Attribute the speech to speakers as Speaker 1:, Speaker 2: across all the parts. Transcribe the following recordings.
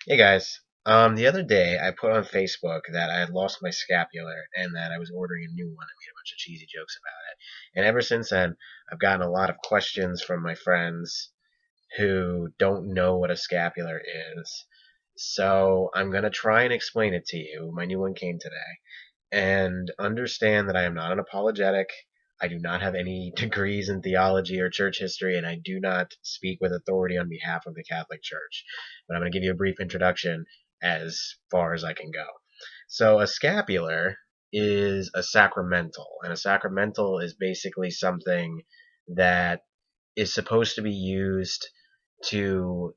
Speaker 1: Hey guys. The other day I put on Facebook that I had lost my scapular and that I was ordering a new one. I made a bunch of cheesy jokes about it. And ever since then, I've gotten a lot of questions from my friends who don't know what a scapular is. So I'm going to try and explain it to you. My new one came today. And understand that I am not an apologetic. I do not have any degrees in theology or church history, and I do not speak with authority on behalf of the Catholic Church. But I'm going to give you a brief introduction as far as I can go. So, a scapular is a sacramental, and a sacramental is basically something that is supposed to be used to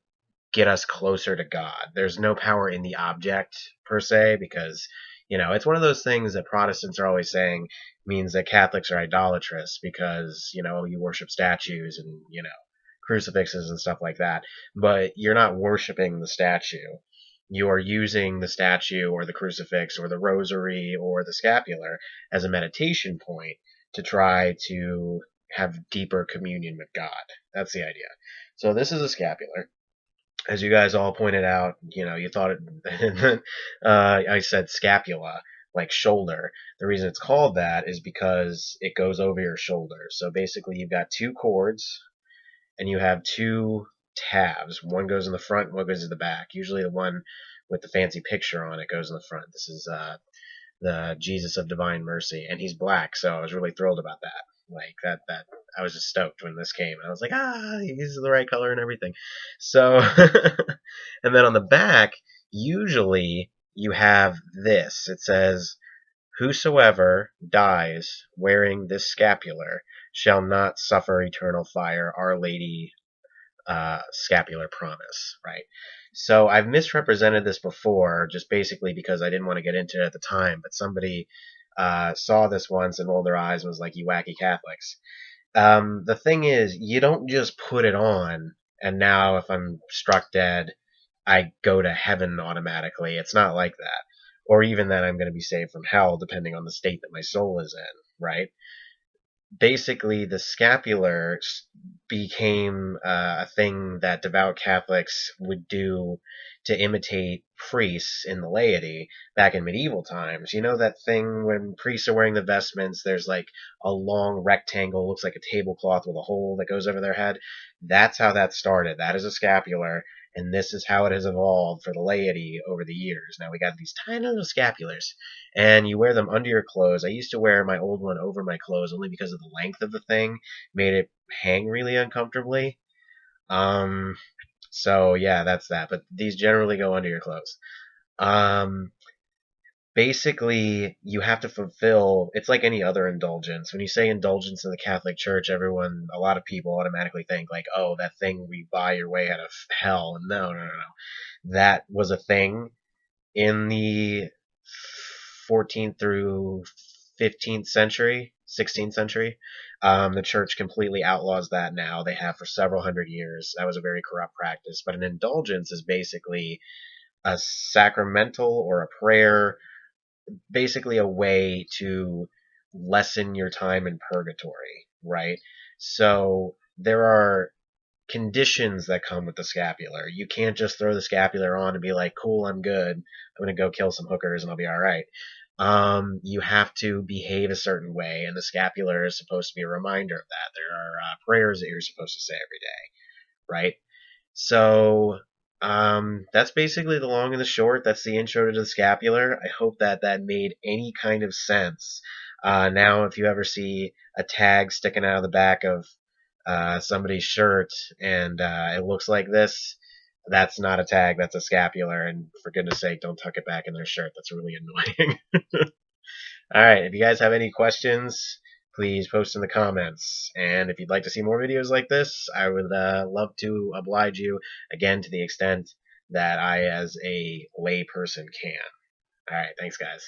Speaker 1: get us closer to God. There's no power in the object per se because it's one of those things that Protestants are always saying means that Catholics are idolatrous because, you worship statues and, crucifixes and stuff like that. But you're not worshiping the statue. You are using the statue or the crucifix or the rosary or the scapular as a meditation point to try to have deeper communion with God. That's the idea. So this is a scapular, as you guys all pointed out. You thought it. I said scapula, like shoulder. The reason it's called that is because it goes over your shoulder. So basically, you've got two cords, and you have two tabs. One goes in the front, one goes in the back. Usually, the one with the fancy picture on it goes in the front. This is the Jesus of Divine Mercy, and he's black, so I was really thrilled about that. Like that I was just stoked when this came. I was like, he's the right color and everything. So, and then on the back, usually you have this. It says, "Whosoever dies wearing this scapular shall not suffer eternal fire. Our Lady scapular promise," right? So I've misrepresented this before, just basically because I didn't want to get into it at the time. But somebody saw this once and rolled their eyes and was like, "You wacky Catholics." The thing is, you don't just put it on and now if I'm struck dead, I go to heaven automatically. It's not like that. Or even that I'm going to be saved from hell, depending on the state that my soul is in, right? Basically the scapular became a thing that devout Catholics would do to imitate priests in the laity back in medieval times. You know that thing when priests are wearing the vestments, there's like a long rectangle, looks like a tablecloth with a hole that goes over their head? That's how that started. That is a scapular, and this is how it has evolved for the laity over the years. Now we got these tiny little scapulars, and you wear them under your clothes. I used to wear my old one over my clothes only because of the length of the thing made it hang really uncomfortably. Um, so yeah, that's that. But these generally go under your clothes. Um, Basically, you have to fulfill. It's like any other indulgence. When you say indulgence in the Catholic Church, a lot of people automatically think like, oh, that thing where you buy your way out of hell. No, no, no, no. That was a thing in the 14th through 15th century, 16th century. The church completely outlaws that now. They have for several hundred years. That was a very corrupt practice. But an indulgence is basically a sacramental or a prayer, basically a way to lessen your time in purgatory, right? So there are conditions that come with the scapular. You can't just throw the scapular on and be like, cool, I'm good. I'm going to go kill some hookers and I'll be all right. You have to behave a certain way, and the scapular is supposed to be a reminder of that. There are prayers that you're supposed to say every day, right? So, that's basically the long and the short. That's the intro to the scapular. I hope that that made any kind of sense. Now, if you ever see a tag sticking out of the back of somebody's shirt and it looks like this, that's not a tag, that's a scapular. And for goodness sake, don't tuck it back in their shirt. That's really annoying. All right, if you guys have any questions, please post in the comments. And if you'd like to see more videos like this, I would love to oblige you, again, to the extent that I, as a lay person, can. All right, thanks, guys.